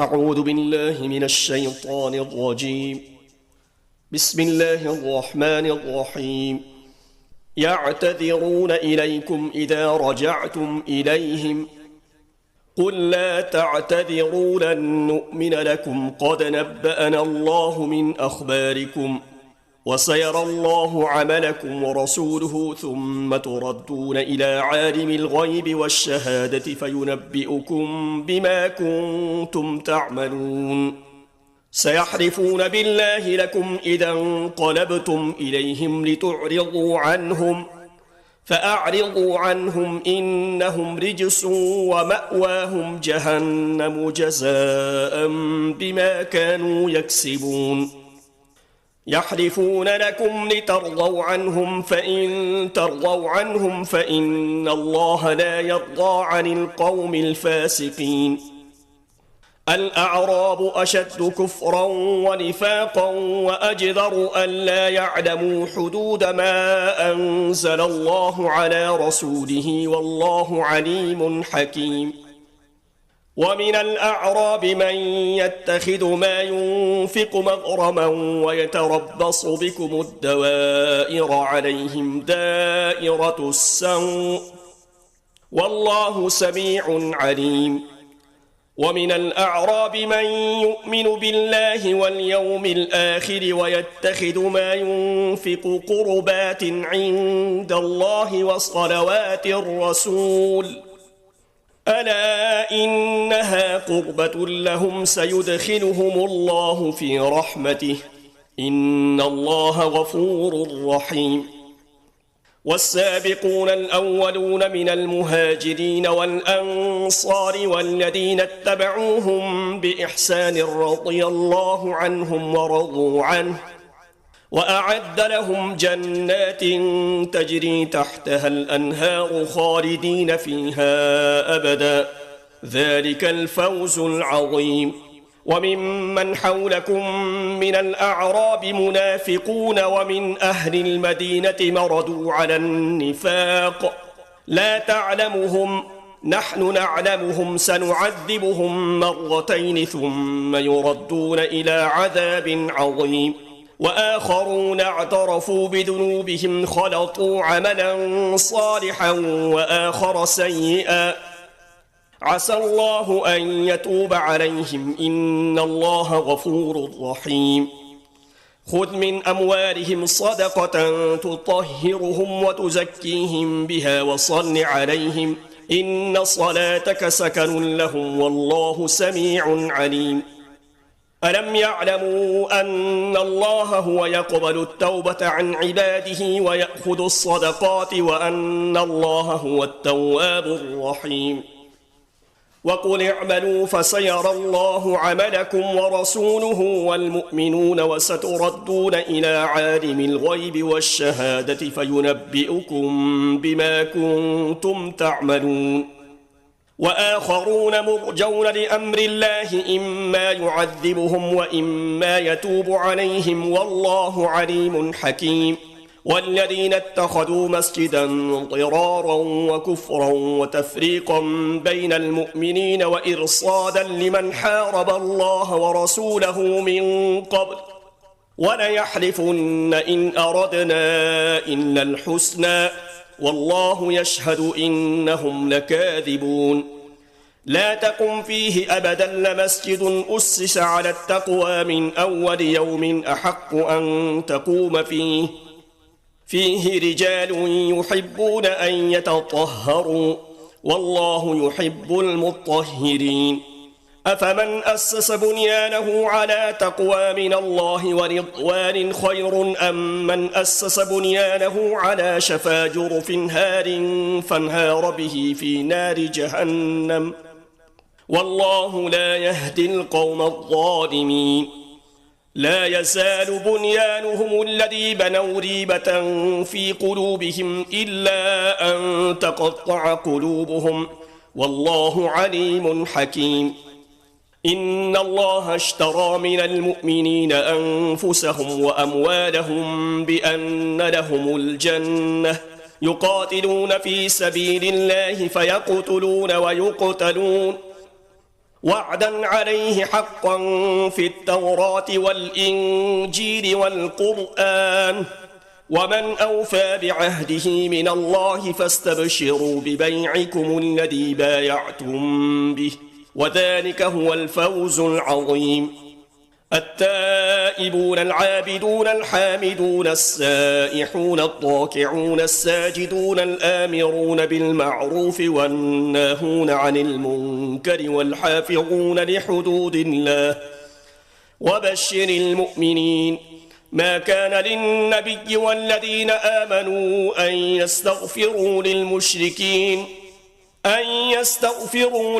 أعوذ بالله من الشيطان الرجيم. بسم الله الرحمن الرحيم. يعتذرون إليكم إذا رجعتم إليهم قل لا تعتذروا لن نؤمن لكم قد نبأنا الله من أخباركم وسيرى الله عملكم ورسوله ثم تردون إلى عالم الغيب والشهادة فينبئكم بما كنتم تعملون. سيحلفون بالله لكم إذا انقلبتم إليهم لتعرضوا عنهم فأعرضوا عنهم إنهم رجس ومأواهم جهنم جزاء بما كانوا يكسبون. يحلفون لكم لترضوا عنهم فإن ترضوا عنهم فإن الله لا يرضى عن القوم الفاسقين. الأعراب أشد كفرا ونفاقا وأجدر ألا يعلموا حدود ما أنزل الله على رسوله والله عليم حكيم. ومن الأعراب من يتخذ ما ينفق مغرما ويتربص بكم الدوائر عليهم دائرة السوء والله سميع عليم. ومن الأعراب من يؤمن بالله واليوم الآخر ويتخذ ما ينفق قربات عند الله وصلوات الرسول ألا إنها قربة لهم سيدخلهم الله في رحمته إن الله غفور رحيم. والسابقون الأولون من المهاجرين والأنصار والذين اتبعوهم بإحسان رضي الله عنهم ورضوا عنه وأعد لهم جنات تجري تحتها الأنهار خالدين فيها أبدا ذلك الفوز العظيم. وممن حولكم من الأعراب منافقون ومن أهل المدينة مردوا على النفاق لا تعلمهم نحن نعلمهم سنعذبهم مرتين ثم يردون إلى عذاب عظيم. وآخرون اعترفوا بذنوبهم خلطوا عملا صالحا وآخر سيئا عسى الله أن يتوب عليهم إن الله غفور رحيم. خذ من أموالهم صدقة تطهرهم وتزكيهم بها وصل عليهم إن صلاتك سكن لهم والله سميع عليم. ألم يعلموا أن الله هو يقبل التوبة عن عباده ويأخذ الصدقات وأن الله هو التواب الرحيم. وقل اعملوا فسيرى الله عملكم ورسوله والمؤمنون وستردون إلى عالم الغيب والشهادة فينبئكم بما كنتم تعملون. وآخرون مرجون لأمر الله إما يعذبهم وإما يتوب عليهم والله عليم حكيم. والذين اتخذوا مسجدا ضرارا وكفرا وتفريقا بين المؤمنين وإرصادا لمن حارب الله ورسوله من قبل وليحلفن إن أردنا إلا الحسنى والله يشهد إنهم لكاذبون. لا تقم فيه أبدا لمسجد أسس على التقوى من أول يوم أحق أن تقوم فيه رجال يحبون أن يتطهروا والله يحب المطهرين. أفمن أسس بنيانه على تقوى من الله ورضوان خير أم من أسس بنيانه على شفا جرف هار فانهار به في نار جهنم والله لا يهدي القوم الظالمين. لا يزال بنيانهم الذي بنوا ريبة في قلوبهم إلا أن تقطع قلوبهم والله عليم حكيم. إن الله اشترى من المؤمنين أنفسهم وأموالهم بأن لهم الجنة يقاتلون في سبيل الله فيقتلون ويقتلون وعدا عليه حقا في التوراة والإنجيل والقرآن، ومن أوفى بعهده من الله فاستبشروا ببيعكم الذي بايعتم به، وذلك هو الفوز العظيم. التائبون العابدون الحامدون السائحون الراكعون الساجدون الآمرون بالمعروف والناهون عن المنكر والحافظون لحدود الله وبشر المؤمنين. ما كان للنبي والذين آمنوا أن يستغفروا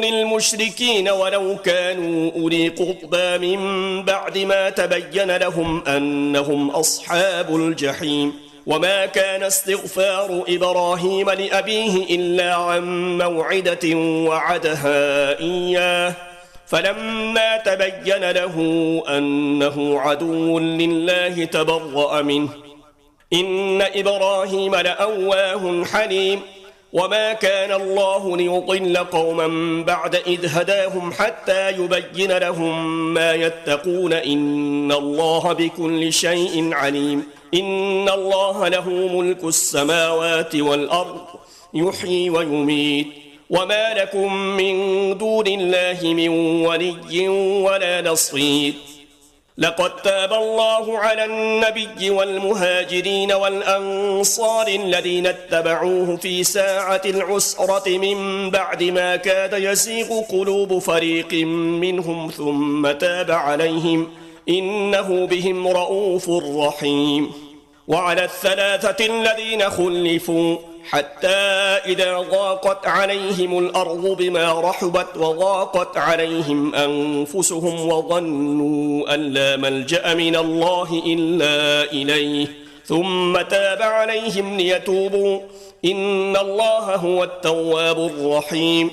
للمشركين ولو كانوا أولي قربى من بعد ما تبين لهم أنهم أصحاب الجحيم. وما كان استغفار إبراهيم لأبيه إلا عن موعدة وعدها إياه، فلما تبين له أنه عدو لله تبرأ منه، إن إبراهيم لأواه حليم. وما كان الله ليضل قوما بعد إذ هداهم حتى يبين لهم ما يتقون، إن الله بكل شيء عليم. إن الله له ملك السماوات والأرض يحيي ويميت، وما لكم من دون الله من ولي ولا نصير. لقد تاب الله على النبي والمهاجرين والأنصار الذين اتبعوه في ساعة العسرة من بعد ما كاد يزيغ قلوب فريق منهم ثم تاب عليهم، إنه بهم رؤوف رحيم. وعلى الثلاثة الذين خلفوا حتى إذا ضاقت عليهم الأرض بما رحبت وضاقت عليهم أنفسهم وظنوا أن لا ملجأ من الله إلا إليه ثم تاب عليهم ليتوبوا، إن الله هو التواب الرحيم.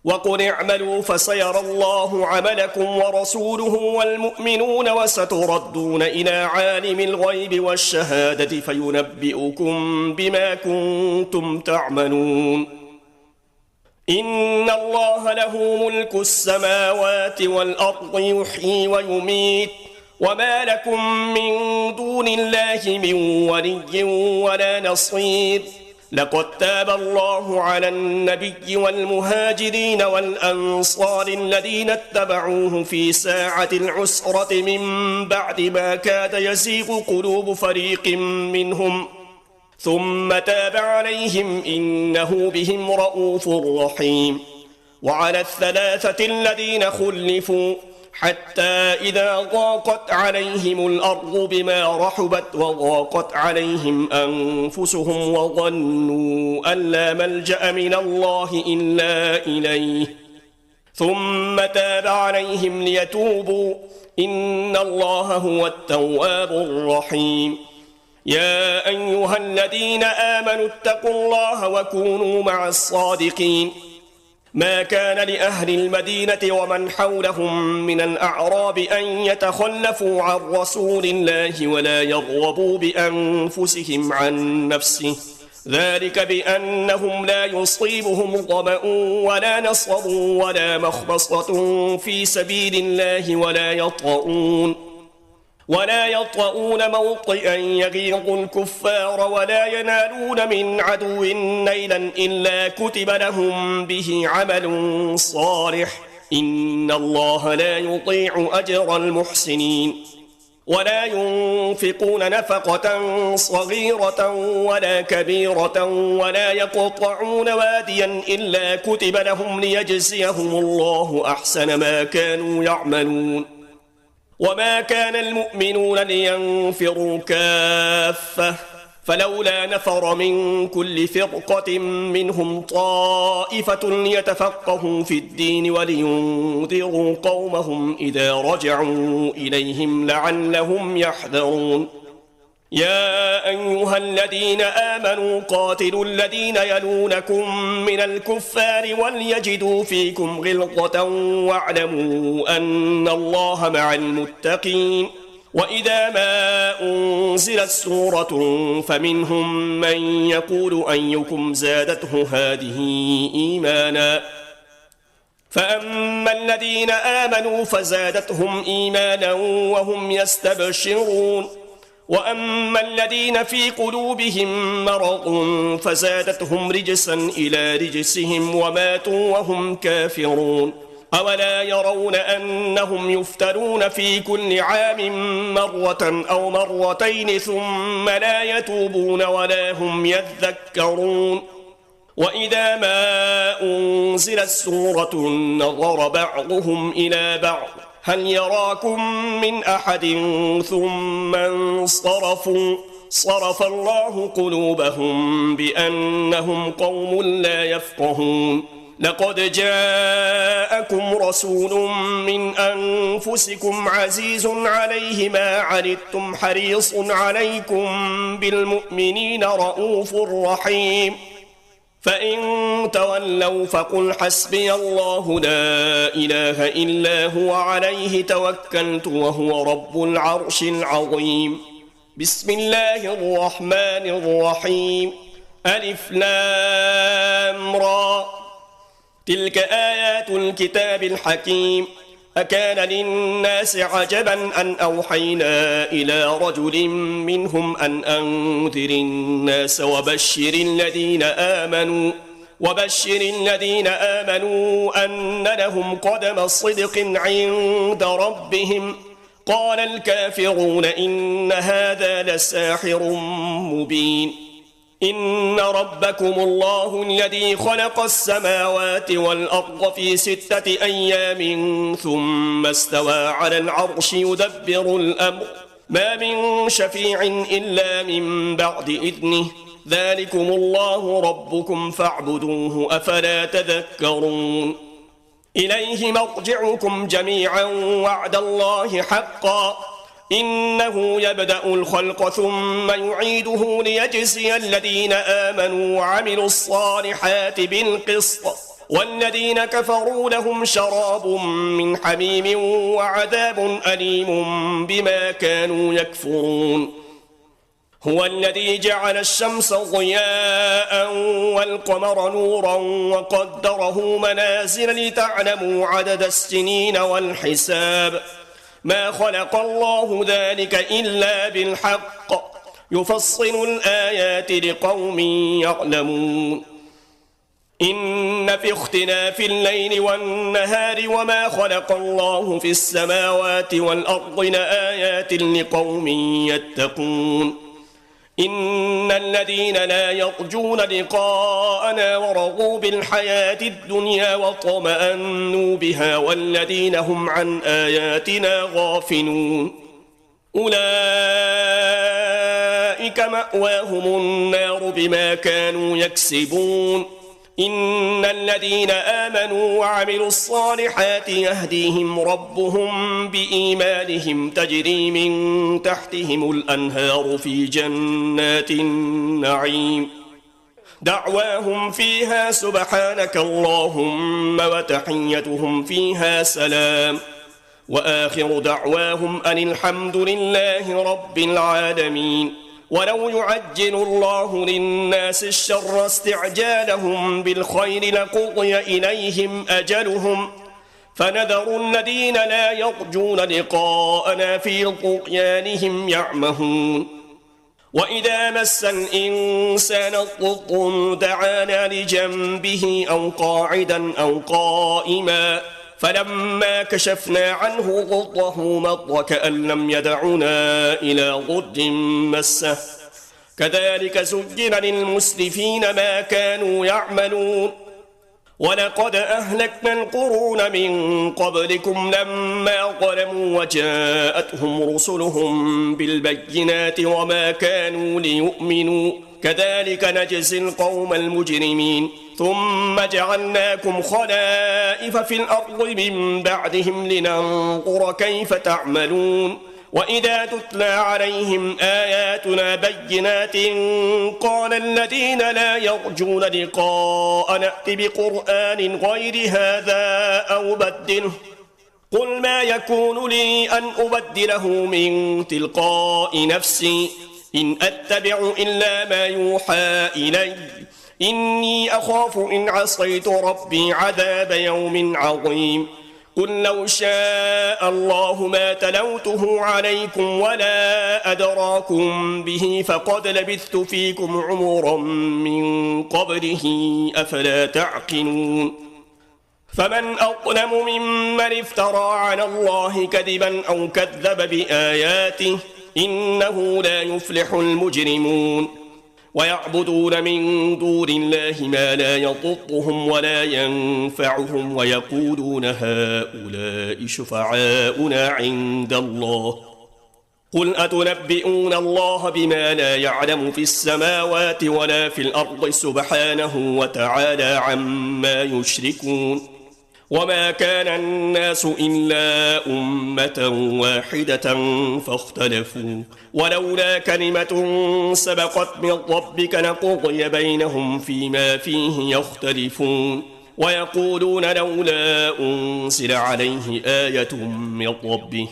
وقل اعملوا فسيرى الله عملكم ورسوله والمؤمنون وستردون إلى عالم الغيب والشهادة فينبئكم بما كنتم تعملون. إن الله له ملك السماوات والأرض يحيي ويميت، وما لكم من دون الله من ولي ولا نصير. لقد تاب الله على النبي والمهاجرين والأنصار الذين اتبعوه في ساعة العسرة من بعد ما كاد يزيغ قلوب فريق منهم ثم تاب عليهم، إنه بهم رؤوف رحيم. وعلى الثلاثة الذين خلفوا حتى إذا ضاقت عليهم الأرض بما رحبت وضاقت عليهم أنفسهم وظنوا أن لا ملجأ من الله إلا إليه ثم تاب عليهم ليتوبوا، إن الله هو التواب الرحيم. يا أيها الذين آمنوا اتقوا الله وكونوا مع الصادقين. ما كان لأهل المدينة ومن حولهم من الأعراب أن يتخلفوا عن رسول الله ولا يرغبوا بأنفسهم عن نفسه، ذلك بأنهم لا يصيبهم ظمأ ولا نصب ولا مخمصة في سبيل الله ولا يطؤون موطئا يغيظ الكفار ولا ينالون من عدو نيلا إلا كتب لهم به عمل صالح، إن الله لا يضيع أجر المحسنين. ولا ينفقون نفقة صغيرة ولا كبيرة ولا يقطعون واديا إلا كتب لهم ليجزيهم الله أحسن ما كانوا يعملون. وما كان المؤمنون لينفروا كافة، فلولا نفر من كل فرقة منهم طائفة ليتفقهوا في الدين ولينذروا قومهم إذا رجعوا إليهم لعلهم يحذرون. يا أيها الذين آمنوا قاتلوا الذين يلونكم من الكفار وليجدوا فيكم غلظة واعلموا أن الله مع المتقين. وإذا ما أنزلت سورة فمنهم من يقول أيكم زادته هذه إيمانا فأما الذين آمنوا فزادتهم إيمانا وهم يستبشرون وأما الذين في قلوبهم مرض فزادتهم رجسا إلى رجسهم وماتوا وهم كافرون أولا يرون أنهم يفترون في كل عام مرة أو مرتين ثم لا يتوبون ولا هم يذكرون وإذا ما أنزلت سورة نظر بعضهم إلى بعض هل يراكم من أحد ثم انصرفوا صرف الله قلوبهم بأنهم قوم لا يفقهون لقد جاءكم رسول من أنفسكم عزيز عليه ما عنتم حريص عليكم بالمؤمنين رؤوف رحيم فإن تولوا فقل حسبي الله لا إله إلا هو عليه توكلت وهو رب العرش العظيم بسم الله الرحمن الرحيم ألف لام را تلك آيات الكتاب الحكيم أكان للناس عجبا أن أوحينا إلى رجل منهم أن أنذر الناس وبشر الذين آمنوا أن لهم قدم صدق عند ربهم قال الكافرون إن هذا لساحر مبين إن ربكم الله الذي خلق السماوات والأرض في 6 أيام ثم استوى على العرش يدبر الأمر ما من شفيع إلا من بعد إذنه ذلكم الله ربكم فاعبدوه أفلا تذكرون إليه مرجعكم جميعا وعد الله حقا إنه يبدأ الخلق ثم يعيده ليجزي الذين آمنوا وعملوا الصالحات بالقسط والذين كفروا لهم شراب من حميم وعذاب أليم بما كانوا يكفرون هو الذي جعل الشمس ضياء والقمر نورا وقدره منازل لتعلموا عدد السنين والحساب ما خلق الله ذلك إلا بالحق يفصل الآيات لقوم يعلمون إن في اختلاف الليل والنهار وما خلق الله في السماوات والأرض لآيات لقوم يتقون إن الذين لا يرجون لقاءنا ورضوا بالحياة الدنيا وطمأنوا بها والذين هم عن آياتنا غافلون أولئك مأواهم النار بما كانوا يكسبون إن الذين آمنوا وعملوا الصالحات يهديهم ربهم بإيمانهم تجري من تحتهم الأنهار في جنات النعيم دعواهم فيها سبحانك اللهم وتحيتهم فيها سلام وآخر دعواهم أن الحمد لله رب العالمين ولو يعجل الله للناس الشر استعجالهم بالخير لقضي إليهم أجلهم فنذر الذين لا يرجون لقاءنا في طغيانهم يعمهون وإذا مس الإنسان الضر دعانا لجنبه أو قاعدا أو قائما فلما كشفنا عنه ضره مضى كأن لم يدعنا إلى ضر مسه كذلك زين للمسرفين ما كانوا يعملون ولقد أهلكنا القرون من قبلكم لما ظلموا وجاءتهم رسلهم بالبينات وما كانوا ليؤمنوا كذلك نجزي القوم المجرمين ثم جعلناكم خلائف في الأرض من بعدهم لننظر كيف تعملون وإذا تتلى عليهم آياتنا بينات قال الذين لا يرجون لقاء نأت بقرآن غير هذا أو بدله قل ما يكون لي أن أبدله من تلقاء نفسي إن أتبع إلا ما يوحى إلي إني أخاف إن عصيت ربي عذاب يوم عظيم قل لو شاء الله ما تلوته عليكم ولا أدراكم به فقد لبثت فيكم عمرا من قبله أفلا تعقلون فمن أظلم ممن افترى على الله كذبا أو كذب بآياته إنه لا يفلح المجرمون ويعبدون من دون الله ما لا يضرهم ولا ينفعهم ويقولون هؤلاء شفعاؤنا عند الله قل أتنبئون الله بما لا يعلم في السماوات ولا في الأرض سبحانه وتعالى عما يشركون وما كان الناس إلا أمة واحدة فاختلفوا ولولا كلمة سبقت من ربك لقضي بينهم فيما فيه يختلفون ويقولون لولا أنزل عليه آية من ربه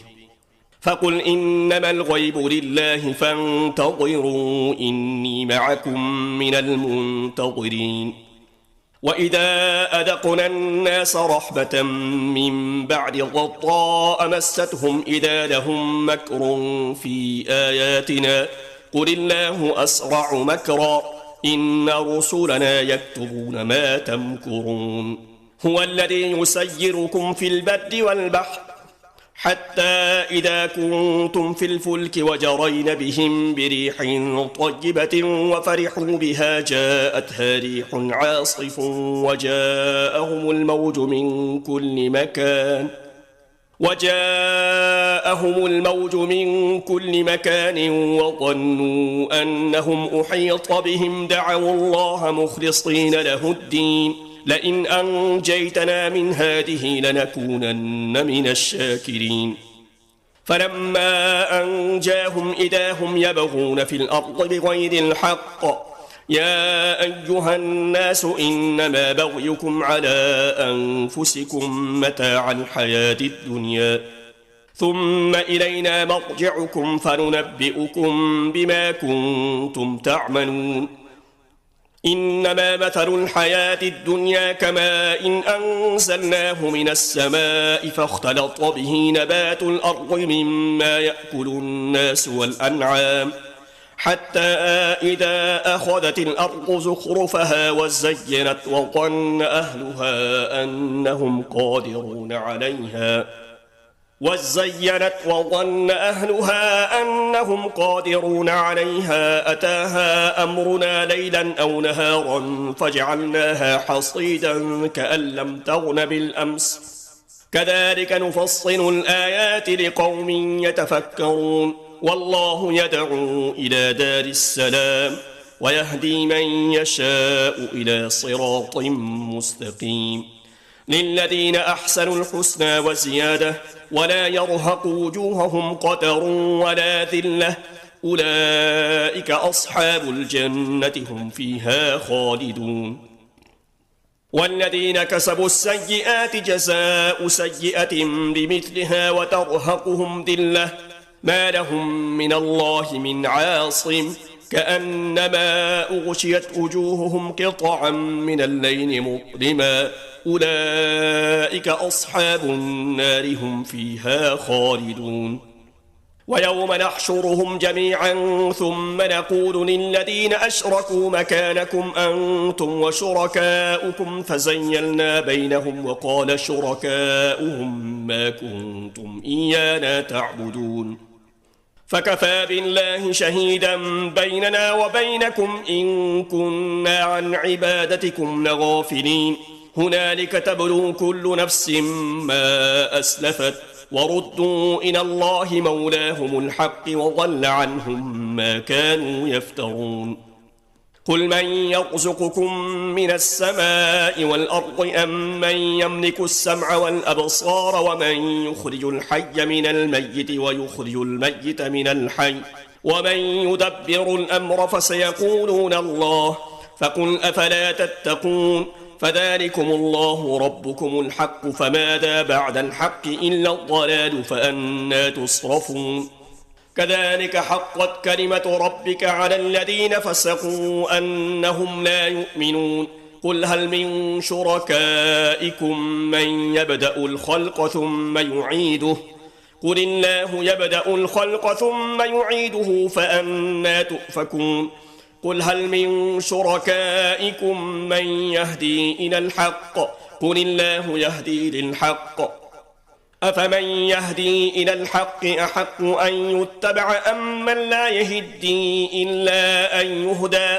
فقل إنما الغيب لله فانتظروا إني معكم من المنتظرين وإذا أذقنا الناس رحمة من بعد ضراء مستهم إذا لهم مكر في آياتنا قل الله أسرع مكرا إن رسلنا يكتبون ما تمكرون هو الذي يسيركم في البر والبحر حتى إذا كنتم في الفلك وجرين بهم بريح طيبة وفرحوا بها جاءتها ريح عاصف وجاءهم الموج من كل مكان وظنوا أنهم أحيط بهم دعوا الله مخلصين له الدين لئن أنجيتنا من هذه لنكونن من الشاكرين فلما أنجاهم إذا هم يبغون في الأرض بغير الحق يا أيها الناس إنما بغيكم على أنفسكم متاع الحياة الدنيا ثم إلينا مرجعكم فننبئكم بما كنتم تعملون إنما مثل الحياة الدنيا كماء إن أنزلناه من السماء فاختلط به نبات الأرض مما يأكل الناس والأنعام حتى إذا أخذت الأرض زخرفها وزينت وظن أهلها أنهم قادرون عليها أتاها أمرنا ليلا أو نهارا فجعلناها حصيدا كأن لم تغن بالأمس كذلك نفصل الآيات لقوم يتفكرون والله يدعو إلى دار السلام ويهدي من يشاء إلى صراط مستقيم للذين أحسنوا الحسنى وزيادة ولا يرهق وجوههم قتر ولا ذلة أولئك أصحاب الجنة هم فيها خالدون والذين كسبوا السيئات جزاء سيئة بمثلها وترهقهم ذلة ما لهم من الله من عاصم كأنما أغشيت وجوههم قطعا من الليل مظلما أولئك أصحاب النار هم فيها خالدون ويوم نحشرهم جميعا ثم نقول للذين أشركوا مكانكم أنتم وشركاؤكم فزيلنا بينهم وقال شركاؤهم ما كنتم إيانا تعبدون فكفى بالله شهيدا بيننا وبينكم إن كنا عن عبادتكم لغافلين هنالك تبلو كل نفس ما أسلفت وردوا إلى الله مولاهم الحق وضل عنهم ما كانوا يفترون قل من يرزقكم من السماء والأرض أم من يملك السمع والأبصار ومن يخرج الحي من الميت ويخرج الميت من الحي ومن يدبر الأمر فسيقولون الله فقل أفلا تتقون فذلكم الله ربكم الحق فماذا بعد الحق إلا الضلال فأنى تصرفون كذلك حقت كلمة ربك على الذين فسقوا أنهم لا يؤمنون قل هل من شركائكم من يبدأ الخلق ثم يعيده قل الله يبدأ الخلق ثم يعيده فأنى تؤفكون قل هل من شركائكم من يهدي إلى الحق قل الله يهدي للحق أفمن يهدي إلى الحق أحق أن يتبع أم من لا يهدي إلا أن يهدى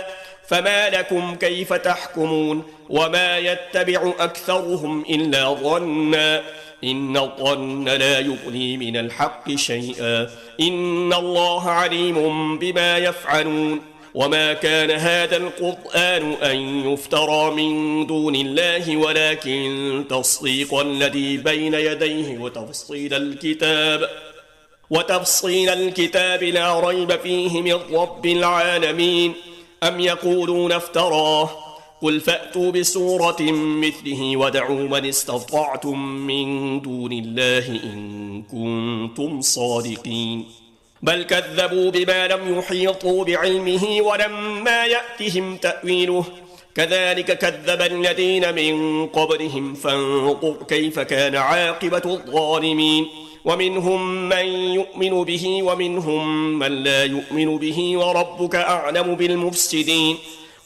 فما لكم كيف تحكمون وما يتبع أكثرهم إلا ظنا إن الظن لا يغني من الحق شيئا إن الله عليم بما يفعلون وما كان هذا القرآن أن يفترى من دون الله ولكن تصديق الذي بين يديه وتفصيل الكتاب لا ريب فيه من رب العالمين أم يقولون افتراه قل فأتوا بسورة مثله ودعوا من استطعتم من دون الله إن كنتم صادقين بل كذبوا بما لم يحيطوا بعلمه ولما يأتهم تأويله كذلك كذب الذين من قبلهم فانظر كيف كان عاقبة الظالمين ومنهم من يؤمن به ومنهم من لا يؤمن به وربك أعلم بالمفسدين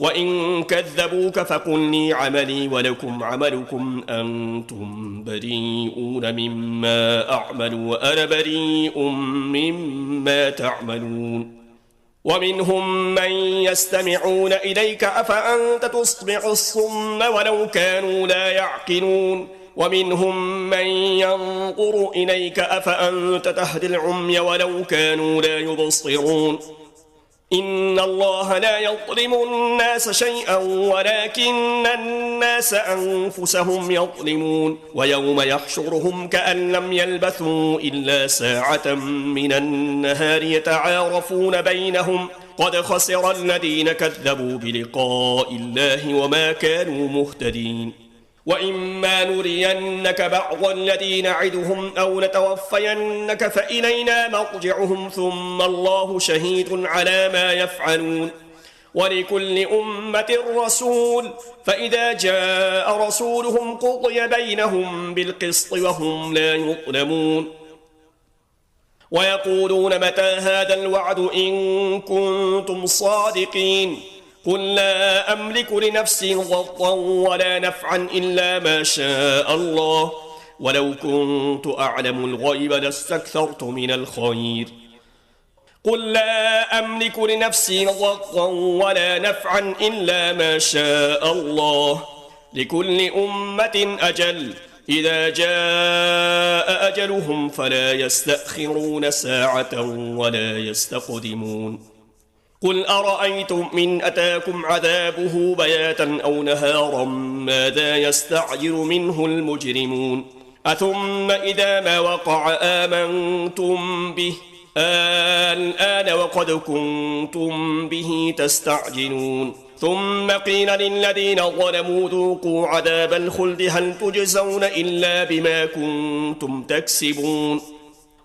وإن كذبوك فقل لي عملي ولكم عملكم أنتم بريئون مما أعمل وأنا بريء مما تعملون ومنهم من يستمعون إليك أفأنت تسمع الصم ولو كانوا لا يعقلون ومنهم من ينظر إليك أفأنت تهدي العمي ولو كانوا لا يبصرون إن الله لا يظلم الناس شيئا ولكن الناس أنفسهم يظلمون ويوم يحشرهم كأن لم يلبثوا إلا ساعة من النهار يتعارفون بينهم قد خسر الذين كذبوا بلقاء الله وما كانوا مهتدين وإما نرينك بعض الذي نعدهم أو نتوفينك فإلينا مرجعهم ثم الله شهيد على ما يفعلون ولكل أمة رسول فإذا جاء رسولهم قضي بينهم بالقسط وهم لا يظلمون ويقولون متى هذا الوعد إن كنتم صادقين قل لا أملك لنفسي ضرا ولا نفعا إلا ما شاء الله ولو كنت أعلم الغيب لاستكثرت من الخير قل لا أملك لنفسي ضرا ولا نفعا إلا ما شاء الله لكل أمة أجل إذا جاء أجلهم فلا يستأخرون ساعة ولا يستقدمون قل أرأيتم إن أتاكم عذابه بياتا أو نهارا ماذا يستعجل منه المجرمون أثم إذا ما وقع آمنتم به الآن وقد كنتم به تستعجلون ثم قيل للذين ظلموا ذوقوا عذاب الخلد هل تجزون إلا بما كنتم تكسبون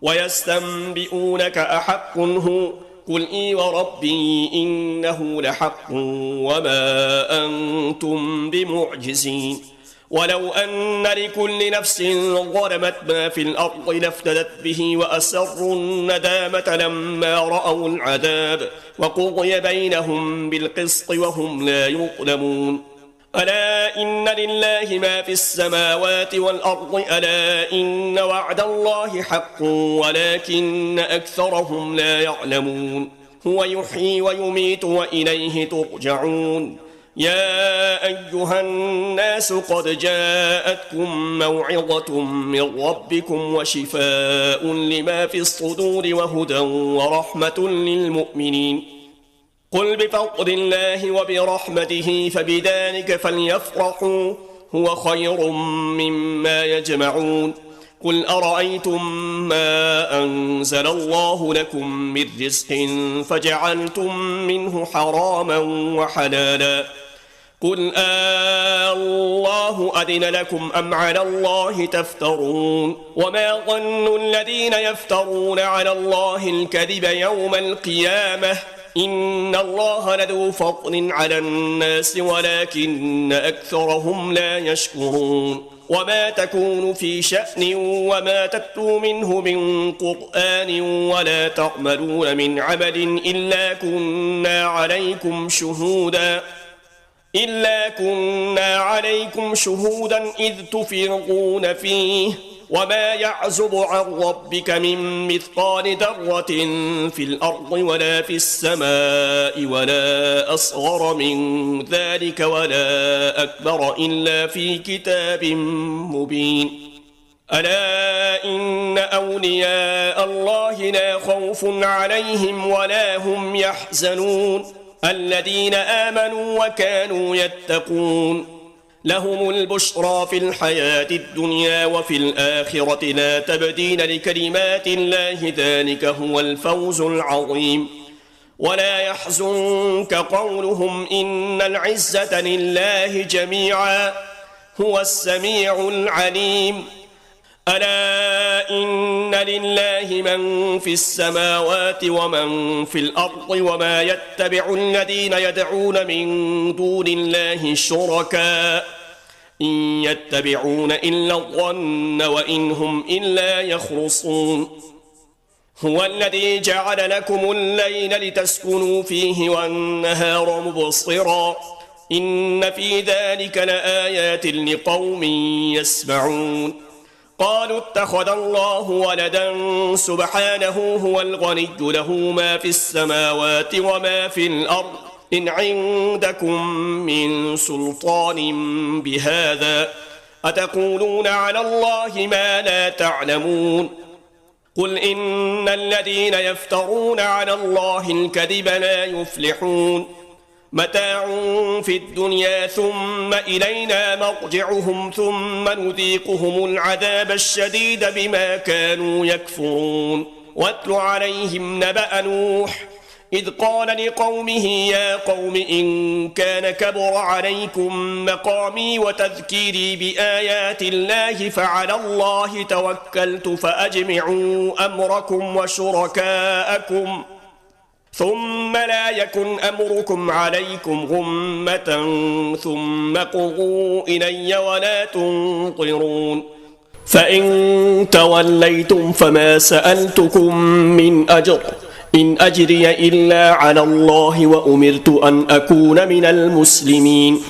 ويستنبئونك أحق هو قل إي وربي إنه لحق وما أنتم بمعجزين ولو أن لكل نفس ظلمت ما في الأرض لافتدت به وأسروا الندامة لما رأوا العذاب وقضي بينهم بالقسط وهم لا يظلمون ألا إن لله ما في السماوات والأرض ألا إن وعد الله حق ولكن أكثرهم لا يعلمون هو يحيي ويميت وإليه ترجعون يا أيها الناس قد جاءتكم موعظة من ربكم وشفاء لما في الصدور وهدى ورحمة للمؤمنين قل بفضل الله وبرحمته فبذلك فليفرحوا هو خير مما يجمعون قل أرأيتم ما أنزل الله لكم من رزق فجعلتم منه حراما وحلالا قل الله أذن لكم أم على الله تفترون وما ظن الذين يفترون على الله الكذب يوم القيامة إن الله لذو فضل على الناس ولكن أكثرهم لا يشكرون وما تكون في شأن وما تتلو منه من قرآن ولا تعملون من عمل إلا كنا عليكم شهودا إذ تفرغون فيه وما يعزب عن ربك من مثقال ذرة في الأرض ولا في السماء ولا أصغر من ذلك ولا أكبر إلا في كتاب مبين ألا إن أولياء الله لا خوف عليهم ولا هم يحزنون الذين آمنوا وكانوا يتقون لهم البشرى في الحياة الدنيا وفي الآخرة لا تبديل لكلمات الله ذلك هو الفوز العظيم ولا يحزنك قولهم إن العزة لله جميعا هو السميع العليم ألا إن لله من في السماوات ومن في الأرض وما يتبع الذين يدعون من دون الله شركاء إن يتبعون إلا الظن وإن هم إلا يخرصون هو الذي جعل لكم الليل لتسكنوا فيه والنهار مبصرا إن في ذلك لآيات لقوم يسمعون قالوا اتخذ الله ولدا سبحانه هو الغني له ما في السماوات وما في الأرض إن عندكم من سلطان بهذا أتقولون على الله ما لا تعلمون قل إن الذين يفترون على الله الكذب لا يفلحون متاع في الدنيا ثم إلينا مرجعهم ثم نذيقهم العذاب الشديد بما كانوا يكفرون واتل عليهم نبأ نوح إذ قال لقومه يا قوم إن كان كبر عليكم مقامي وتذكيري بآيات الله فعلى الله توكلت فأجمعوا أمركم وشركاءكم ثم لا يكن أمركم عليكم غمة ثم قضوا إلي ولا تنظرون فإن توليتم فما سألتكم من أجر إن أجري إلا على الله وأمرت أن أكون من المسلمين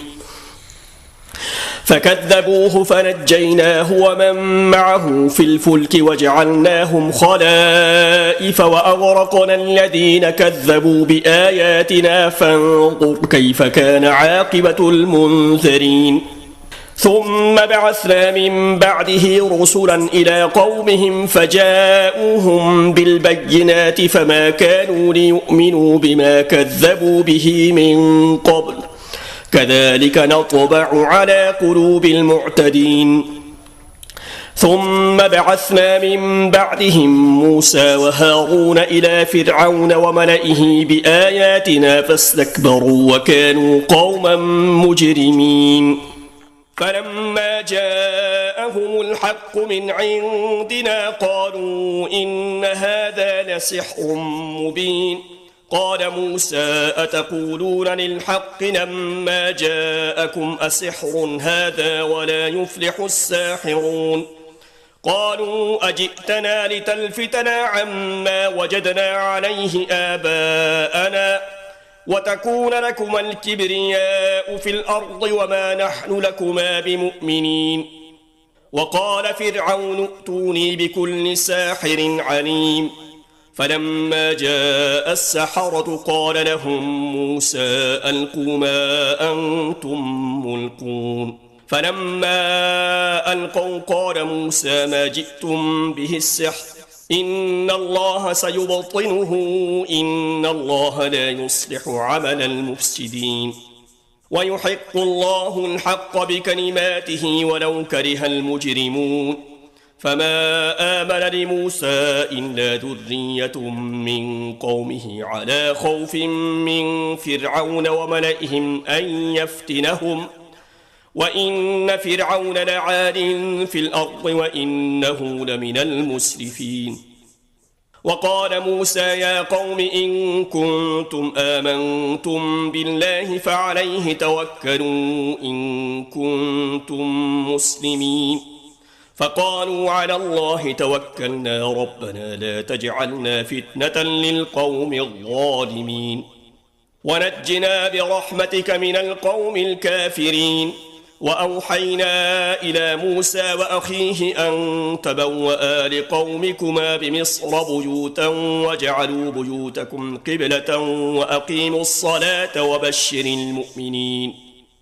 فكذبوه فنجيناه ومن معه في الفلك وجعلناهم خلائف وأغرقنا الذين كذبوا بآياتنا فانظر كيف كان عاقبة المنذرين ثم بعثنا من بعده رسلا إلى قومهم فجاءوهم بالبينات فما كانوا ليؤمنوا بما كذبوا به من قبل كذلك نطبع على قلوب المعتدين ثم بعثنا من بعدهم موسى وهارون إلى فرعون وملئه بآياتنا فاستكبروا وكانوا قوما مجرمين فلما جاءهم الحق من عندنا قالوا إن هذا لسحر مبين قال موسى أتقولون للحق لما جاءكم أسحر هذا ولا يفلح الساحرون قالوا أجئتنا لتلفتنا عما وجدنا عليه آباءنا وتكون لكما الكبرياء في الأرض وما نحن لكما بمؤمنين وقال فرعون ائتوني بكل ساحر عليم فلما جاء السحرة قال لهم موسى ألقوا ما أنتم ملقون فلما ألقوا قال موسى ما جئتم به السحر إن الله سيبطنه إن الله لا يصلح عمل المفسدين ويحق الله الحق بكلماته ولو كره المجرمون فما آمن لموسى إلا ذرية من قومه على خوف من فرعون وملئهم أن يفتنهم وإن فرعون لعال في الأرض وإنه لمن المسرفين. وقال موسى يا قوم إن كنتم آمنتم بالله فعليه توكلوا إن كنتم مسلمين. فقالوا على الله توكلنا ربنا لا تجعلنا فتنة للقوم الظالمين ونجنا برحمتك من القوم الكافرين. وأوحينا إلى موسى وأخيه أن تبوأ لقومكما بمصر بيوتا واجعلوا بيوتكم قبلة وأقيموا الصلاة وبشر المؤمنين.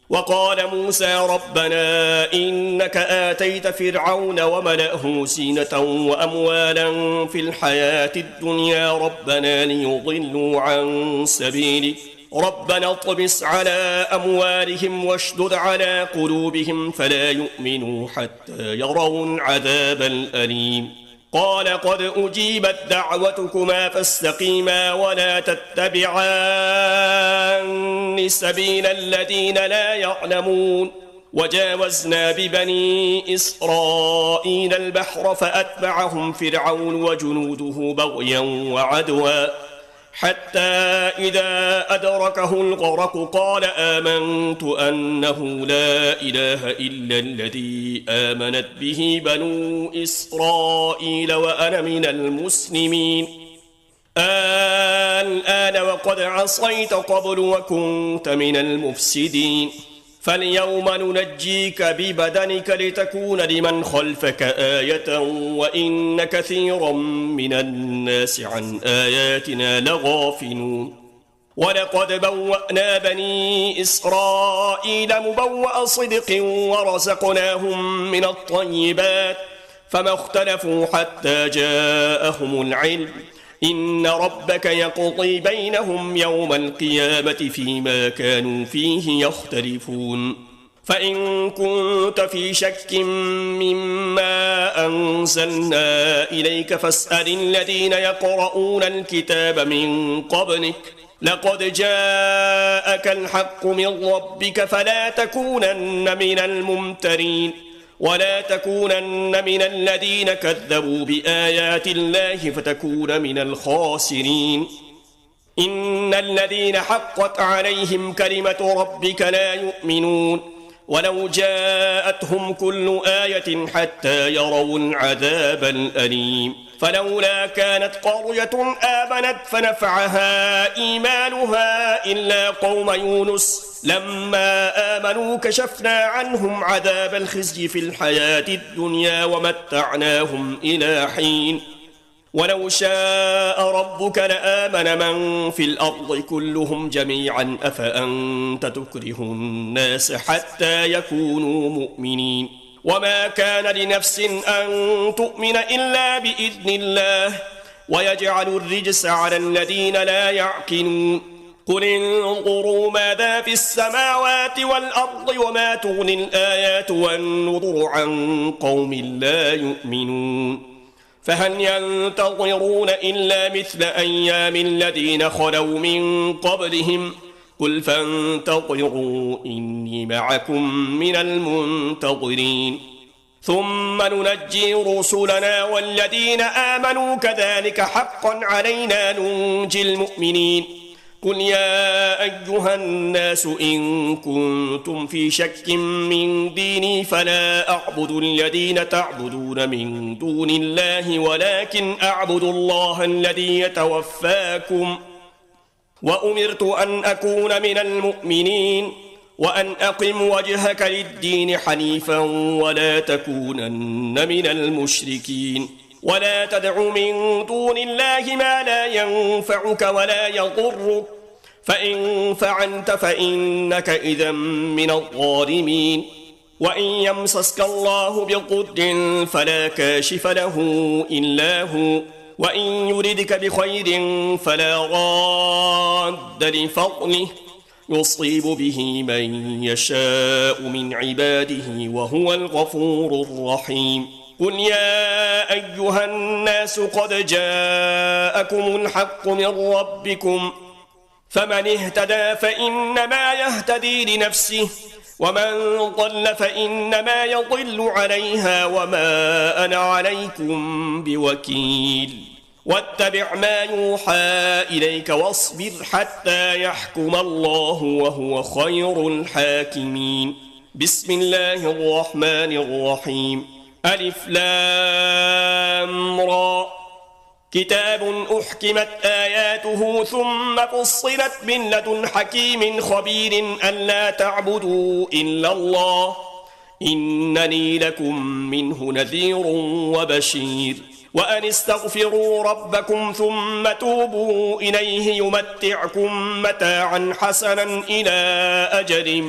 وقال موسى ربنا إنك آتيت فرعون وملأه زينة وأموالا في الحياة الدنيا ربنا ليضلوا عن سبيلك ربنا اطمس على أموالهم واشدد على قلوبهم فلا يؤمنوا حتى يروا العذاب الأليم. قال قد أجيبت دعوتكما فاستقيما ولا تتبعان سبيل الذين لا يعلمون. وجاوزنا ببني إسرائيل البحر فأتبعهم فرعون وجنوده بغيا وعدوا حتى إذا أدركه الغرق قال آمنت أنه لا إله إلا الذي آمنت به بنو إسرائيل وأنا من المسلمين. الآن وقد عصيت قبل وكنت من المفسدين فاليوم ننجيك ببدنك لتكون لمن خلفك آية وإن كثيرا من الناس عن آياتنا لغافلون. ولقد بوأنا بني إسرائيل مبوأ صدق ورزقناهم من الطيبات فما اختلفوا حتى جاءهم العلم إن ربك يقضي بينهم يوم القيامة فيما كانوا فيه يختلفون. فإن كنت في شك مما أنزلنا إليك فاسأل الذين يقرؤون الكتاب من قبلك لقد جاءك الحق من ربك فلا تكونن من الممترين ولا تكونن من الذين كذبوا بآيات الله فتكون من الخاسرين. إن الذين حقت عليهم كلمة ربك لا يؤمنون ولو جاءتهم كل آية حتى يروا العذاب الأليم. فلولا كانت قرية آمنت فنفعها إيمانها إلا قوم يونس لما آمنوا كشفنا عنهم عذاب الخزي في الحياة الدنيا ومتعناهم إلى حين. ولو شاء ربك لآمن من في الأرض كلهم جميعا أفأنت تكره الناس حتى يكونوا مؤمنين. وما كان لنفس أن تؤمن إلا بإذن الله ويجعل الرجس على الذين لا يعقلون. قل انظروا ماذا في السماوات والأرض وما تغني الآيات والنذر عن قوم لا يؤمنون. فهل ينتظرون إلا مثل أيام الذين خلوا من قبلهم قل فانتظروا إني معكم من المنتظرين. ثم ننجي رسلنا والذين آمنوا كذلك حقا علينا ننجي المؤمنين. قل يا أيها الناس إن كنتم في شك من ديني فلا أعبد الذين تعبدون من دون الله ولكن أعبد الله الذي يتوفاكم وأمرت أن أكون من المؤمنين وأن أقم وجهك للدين حنيفا ولا تكونن من المشركين. ولا تدع من دون الله ما لا ينفعك ولا يضرك فإن فعلت فإنك إذا من الظالمين. وإن يمسسك الله بضر فلا كاشف له إلا هو وإن يردك بخير فلا راد لفضله يصيب به من يشاء من عباده وهو الغفور الرحيم. قل يا أيها الناس قد جاءكم الحق من ربكم فمن اهتدى فإنما يهتدي لنفسه ومن ضل فإنما يضل عليها وما أنا عليكم بوكيل واتبع ما يوحى إليك واصبر حتى يحكم الله وهو خير الحاكمين. بسم الله الرحمن الرحيم. ألف لام را كتاب أحكمت آياته ثم فصلت من لدن حكيم خبير ألا تعبدوا إلا الله إنني لكم منه نذير وبشير وأن استغفروا ربكم ثم توبوا إليه يمتعكم متاعا حسنا إلى أجل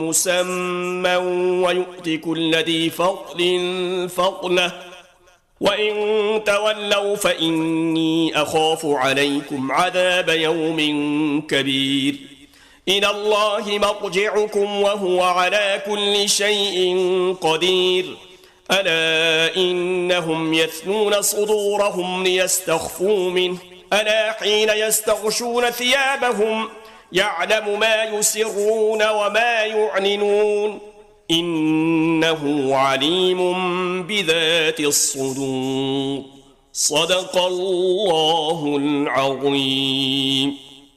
مسمى ويؤت كل ذي فضل فضله وإن تولوا فإني أخاف عليكم عذاب يوم كبير. إلى الله مرجعكم وهو على كل شيء قدير. ألا إنهم يثنون صدورهم ليستخفوا منه ألا حين يستغشون ثيابهم يعلم ما يسرون وما يعلنون إنه عليم بذات الصدور. صدق الله العظيم.